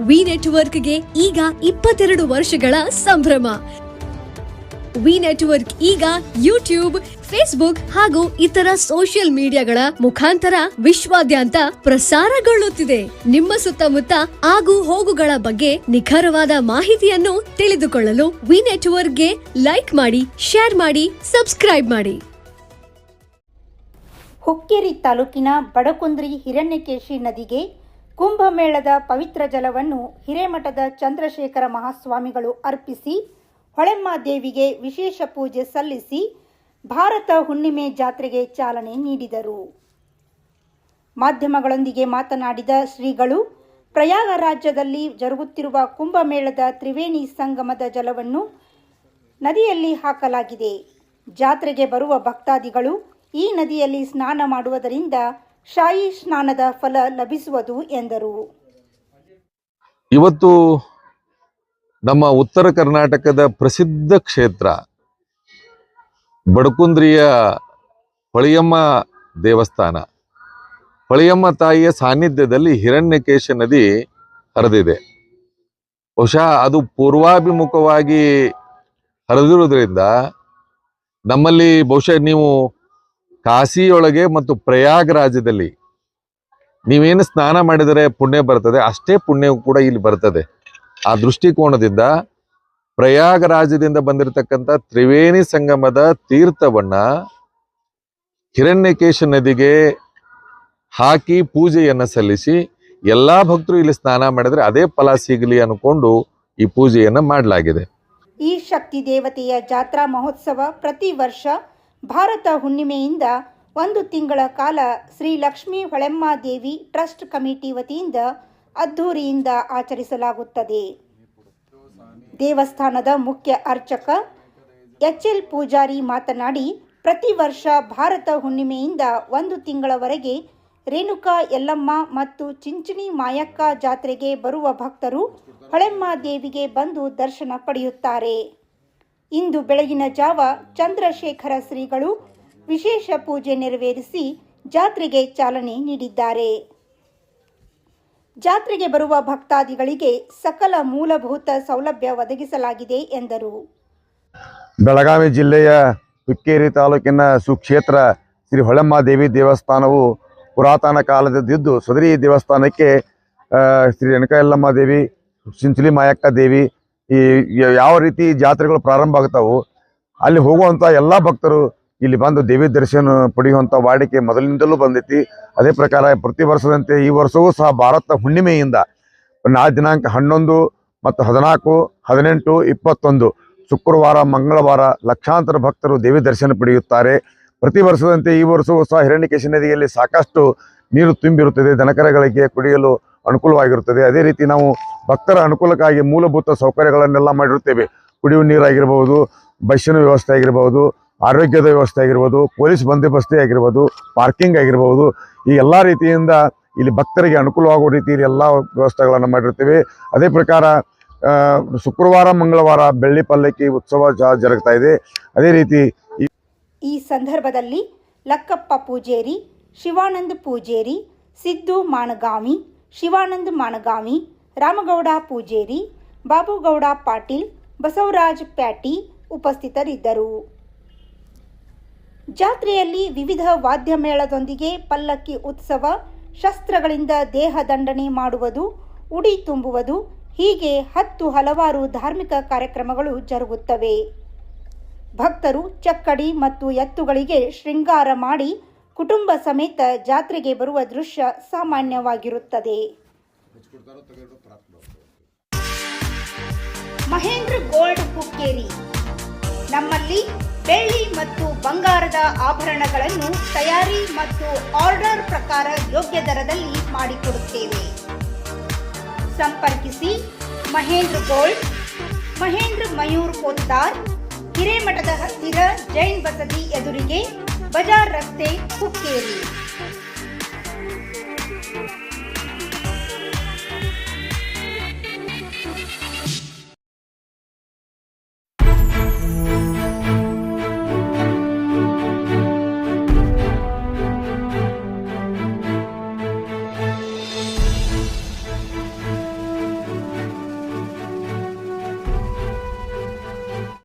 V ನೆಟ್ವರ್ಕ್ಗೆ ಈಗ 22 ವರ್ಷಗಳ ಸಂಭ್ರಮ. ವಿ ನೆಟ್ವರ್ಕ್ ಈಗ ಯೂಟ್ಯೂಬ್, ಫೇಸ್ಬುಕ್ ಹಾಗೂ ಇತರ ಸೋಷಿಯಲ್ ಮೀಡಿಯಾಗಳ ಮುಖಾಂತರ ವಿಶ್ವಾದ್ಯಂತ ಪ್ರಸಾರಗೊಳ್ಳುತ್ತಿದೆ. ನಿಮ್ಮ ಸುತ್ತಮುತ್ತ ಆಗು ಹೋಗುಗಳ ಬಗ್ಗೆ ನಿಖರವಾದ ಮಾಹಿತಿಯನ್ನು ತಿಳಿದುಕೊಳ್ಳಲು ವಿ ನೆಟ್ವರ್ಕ್ಗೆ ಲೈಕ್ ಮಾಡಿ, ಶೇರ್ ಮಾಡಿ, ಸಬ್ಸ್ಕ್ರೈಬ್ ಮಾಡಿ. ಹುಕ್ಕೇರಿ ತಾಲೂಕಿನ ಬಡಕುಂದ್ರಿ ಹಿರಣ್ಯಕೇಶಿ ನದಿಗೆ ಕುಂಭಮೇಳದ ಪವಿತ್ರ ಜಲವನ್ನು ಹಿರೇಮಠದ ಚಂದ್ರಶೇಖರ ಮಹಾಸ್ವಾಮಿಗಳು ಅರ್ಪಿಸಿ ಹೊಳೆಮ್ಮ ದೇವಿಗೆ ವಿಶೇಷ ಪೂಜೆ ಸಲ್ಲಿಸಿ ಭಾರತ ಹುಣ್ಣಿಮೆ ಜಾತ್ರೆಗೆ ಚಾಲನೆ ನೀಡಿದರು. ಮಾಧ್ಯಮಗಳೊಂದಿಗೆ ಮಾತನಾಡಿದ ಶ್ರೀಗಳು, ಪ್ರಯಾಗರಾಜ್ಯದಲ್ಲಿ ಜರುಗುತ್ತಿರುವ ಕುಂಭಮೇಳದ ತ್ರಿವೇಣಿ ಸಂಗಮದ ಜಲವನ್ನು ನದಿಯಲ್ಲಿ ಹಾಕಲಾಗಿದೆ. ಜಾತ್ರೆಗೆ ಬರುವ ಭಕ್ತಾದಿಗಳು ಈ ನದಿಯಲ್ಲಿ ಸ್ನಾನ ಮಾಡುವುದರಿಂದ ಶಾಹಿ ಸ್ನಾನದ ಫಲ ಲಭಿಸುವುದು ಎಂದರು. ಇವತ್ತು ನಮ್ಮ ಉತ್ತರ ಕರ್ನಾಟಕದ ಪ್ರಸಿದ್ಧ ಕ್ಷೇತ್ರ ಬಡಕುಂದ್ರಿಯ ಹೊಳೆಯಮ್ಮ ದೇವಸ್ಥಾನ, ಹೊಳೆಯಮ್ಮ ತಾಯಿಯ ಸಾನ್ನಿಧ್ಯದಲ್ಲಿ ಹಿರಣ್ಯಕೇಶ ನದಿ ಹರಿದಿದೆ. ಬಹುಶಃ ಅದು ಪೂರ್ವಾಭಿಮುಖವಾಗಿ ಹರಿದಿರುವುದರಿಂದ ನಮ್ಮಲ್ಲಿ ಬಹುಶಃ ನೀವು ಕಾಶಿಯೊಳಗೆ ಮತ್ತು ಪ್ರಯಾಗರಾಜ್ಯದಲ್ಲಿ ನೀವೇನು ಸ್ನಾನ ಮಾಡಿದರೆ ಪುಣ್ಯ ಬರ್ತದೆ, ಅಷ್ಟೇ ಪುಣ್ಯ ಕೂಡ ಇಲ್ಲಿ ಬರ್ತದೆ. ಆ ದೃಷ್ಟಿಕೋನದಿಂದ ಪ್ರಯಾಗರಾಜ್ಯದಿಂದ ಬಂದಿರತಕ್ಕಂಥ ತ್ರಿವೇಣಿ ಸಂಗಮದ ತೀರ್ಥವನ್ನ ಹಿರಣ್ಯಕೇಶ ನದಿಗೆ ಹಾಕಿ ಪೂಜೆಯನ್ನ ಸಲ್ಲಿಸಿ ಎಲ್ಲಾ ಭಕ್ತರು ಇಲ್ಲಿ ಸ್ನಾನ ಮಾಡಿದ್ರೆ ಅದೇ ಫಲ ಸಿಗಲಿ ಅನ್ಕೊಂಡು ಈ ಪೂಜೆಯನ್ನ ಮಾಡಲಾಗಿದೆ. ಈ ಶಕ್ತಿ ದೇವತೆಯ ಜಾತ್ರಾ ಮಹೋತ್ಸವ ಪ್ರತಿ ವರ್ಷ ಭಾರತ ಹುಣ್ಣಿಮೆಯಿಂದ 1 ತಿಂಗಳ ಕಾಲ ಶ್ರೀ ಲಕ್ಷ್ಮೀ ಹೊಳೆಮ್ಮ ದೇವಿ ಟ್ರಸ್ಟ್ ಕಮಿಟಿ ವತಿಯಿಂದ ಅದ್ಧೂರಿಯಿಂದ ಆಚರಿಸಲಾಗುತ್ತದೆ. ದೇವಸ್ಥಾನದ ಮುಖ್ಯ ಅರ್ಚಕ HL ಪೂಜಾರಿ ಮಾತನಾಡಿ, ಪ್ರತಿ ವರ್ಷ ಭಾರತ ಹುಣ್ಣಿಮೆಯಿಂದ 1 ತಿಂಗಳವರೆಗೆ ರೇಣುಕಾ ಯಲ್ಲಮ್ಮ ಮತ್ತು ಚಿಂಚಣಿ ಮಾಯಕ್ಕ ಜಾತ್ರೆಗೆ ಬರುವ ಭಕ್ತರು ಹೊಳೆಮ್ಮ ದೇವಿಗೆ ಬಂದು ದರ್ಶನ ಪಡೆಯುತ್ತಾರೆ. ಇಂದು ಬೆಳಗಿನ ಜಾವ ಚಂದ್ರಶೇಖರ ಶ್ರೀಗಳು ವಿಶೇಷ ಪೂಜೆ ನೆರವೇರಿಸಿ ಜಾತ್ರೆಗೆ ಚಾಲನೆ ನೀಡಿದ್ದಾರೆ. ಜಾತ್ರೆಗೆ ಬರುವ ಭಕ್ತಾದಿಗಳಿಗೆ ಸಕಲ ಮೂಲಭೂತ ಸೌಲಭ್ಯ ಒದಗಿಸಲಾಗಿದೆ ಎಂದರು. ಬೆಳಗಾವಿ ಜಿಲ್ಲೆಯ ಹುಕ್ಕೇರಿ ತಾಲೂಕಿನ ಸುಕ್ಷೇತ್ರ ಶ್ರೀ ಹೊಳೆಮ್ಮ ದೇವಿ ದೇವಸ್ಥಾನವು ಪುರಾತನ ಕಾಲದಿದ್ದು ಸದರಿ ದೇವಸ್ಥಾನಕ್ಕೆ ಶ್ರೀ ರೇಣುಕಾ ಯಲ್ಲಮ್ಮ ದೇವಿ, ಚಿಂಚಲಿ ಮಾಯಕ್ಕ ದೇವಿ ಈ ಯಾವ ರೀತಿ ಜಾತ್ರೆಗಳು ಪ್ರಾರಂಭ ಆಗ್ತಾವು ಅಲ್ಲಿ ಹೋಗುವಂಥ ಎಲ್ಲ ಭಕ್ತರು ಇಲ್ಲಿ ಬಂದು ದೇವಿ ದರ್ಶನ ಪಡೆಯುವಂಥ ವಾಡಿಕೆ ಮೊದಲಿನಿಂದಲೂ ಬಂದೈತಿ. ಅದೇ ಪ್ರಕಾರ ಪ್ರತಿ ವರ್ಷದಂತೆ ಈ ವರ್ಷವೂ ಸಹ ಭಾರತ ಹುಣ್ಣಿಮೆಯಿಂದ ದಿನಾಂಕ 11 ಮತ್ತು 14, 18, 21 ಶುಕ್ರವಾರ, ಮಂಗಳವಾರ ಲಕ್ಷಾಂತರ ಭಕ್ತರು ದೇವಿ ದರ್ಶನ ಪಡೆಯುತ್ತಾರೆ. ಪ್ರತಿ ವರ್ಷದಂತೆ ಈ ವರ್ಷವೂ ಸಹ ಹಿರಣ್ಯಕೇಶಿ ನದಿಯಲ್ಲಿ ಸಾಕಷ್ಟು ನೀರು ತುಂಬಿರುತ್ತದೆ, ದನಕರಗಳಿಗೆ ಕುಡಿಯಲು ಅನುಕೂಲವಾಗಿರುತ್ತದೆ. ಅದೇ ರೀತಿ ನಾವು ಭಕ್ತರ ಅನುಕೂಲಕ್ಕಾಗಿ ಮೂಲಭೂತ ಸೌಕರ್ಯಗಳನ್ನೆಲ್ಲ ಮಾಡಿರುತ್ತೇವೆ. ಕುಡಿಯುವ ನೀರಾಗಿರ್ಬೋದು, ಬಸ್ಸಿನ ವ್ಯವಸ್ಥೆ ಆಗಿರ್ಬೋದು, ಆರೋಗ್ಯದ ವ್ಯವಸ್ಥೆ ಆಗಿರ್ಬೋದು, ಪೊಲೀಸ್ ಬಂದೋಬಸ್ತಿ ಆಗಿರ್ಬೋದು, ಪಾರ್ಕಿಂಗ್ ಆಗಿರ್ಬೋದು, ಈ ಎಲ್ಲ ರೀತಿಯಿಂದ ಇಲ್ಲಿ ಭಕ್ತರಿಗೆ ಅನುಕೂಲವಾಗುವ ರೀತಿಯಲ್ಲಿ ಎಲ್ಲ ವ್ಯವಸ್ಥೆಗಳನ್ನು ಮಾಡಿರ್ತೀವಿ. ಅದೇ ಪ್ರಕಾರ ಶುಕ್ರವಾರ, ಮಂಗಳವಾರ ಬೆಳ್ಳಿ ಪಲ್ಲಕ್ಕಿ ಉತ್ಸವ ಜರುಗ್ತಾ ಇದೆ. ಅದೇ ರೀತಿ ಈ ಸಂದರ್ಭದಲ್ಲಿ ಲಕ್ಕಪ್ಪ ಪೂಜೇರಿ, ಶಿವಾನಂದ ಪೂಜೇರಿ, ಸಿದ್ದು ಮಾಣಗಾಮಿ, ಶಿವಾನಂದ ಮಾಣಗಾಮಿ, ರಾಮಗೌಡ ಪೂಜೇರಿ, ಬಾಬುಗೌಡ ಪಾಟೀಲ್, ಬಸವರಾಜ್ ಪ್ಯಾಟಿ ಉಪಸ್ಥಿತರಿದ್ದರು. ಜಾತ್ರೆಯಲ್ಲಿ ವಿವಿಧ ವಾದ್ಯ ಮೇಳದೊಂದಿಗೆ ಪಲ್ಲಕ್ಕಿ ಉತ್ಸವ, ಶಸ್ತ್ರಗಳಿಂದ ದೇಹ ದಂಡನೆ ಮಾಡುವುದು, ಉಡಿ ತುಂಬುವುದು ಹೀಗೆ ಹಲವಾರು ಧಾರ್ಮಿಕ ಕಾರ್ಯಕ್ರಮಗಳು ಜರುಗುತ್ತವೆ. ಭಕ್ತರು ಚಕ್ಕಡಿ ಮತ್ತು ಎತ್ತುಗಳಿಗೆ ಶೃಂಗಾರ ಮಾಡಿ ಕುಟುಂಬ ಸಮೇತ ಜಾತ್ರೆಗೆ ಬರುವ ದೃಶ್ಯ ಸಾಮಾನ್ಯವಾಗಿರುತ್ತದೆ. ಮಹೇಂದ್ರ ಗೋಲ್ಡ್ ಹುಕ್ಕೇರಿ, ನಮ್ಮಲ್ಲಿ ಬೆಳ್ಳಿ ಮತ್ತು ಬಂಗಾರದ ಆಭರಣಗಳನ್ನು ತಯಾರಿ ಮತ್ತು ಆರ್ಡರ್ ಪ್ರಕಾರ ಯೋಗ್ಯ ದರದಲ್ಲಿ ಮಾಡಿಕೊಡುತ್ತೇವೆ. ಸಂಪರ್ಕಿಸಿ ಮಹೇಂದ್ರ ಗೋಲ್ಡ್, ಮಹೇಂದ್ರ ಮಯೂರ್ ಪೋತ್ತಾರ್, ಹಿರೇಮಠದ ಹತ್ತಿರ ಜೈನ್ ಬಸದಿ ಎದುರಿಗೆ, ಬಜಾರ್ ರಸ್ತೆ, ಹುಕ್ಕೇರಿ.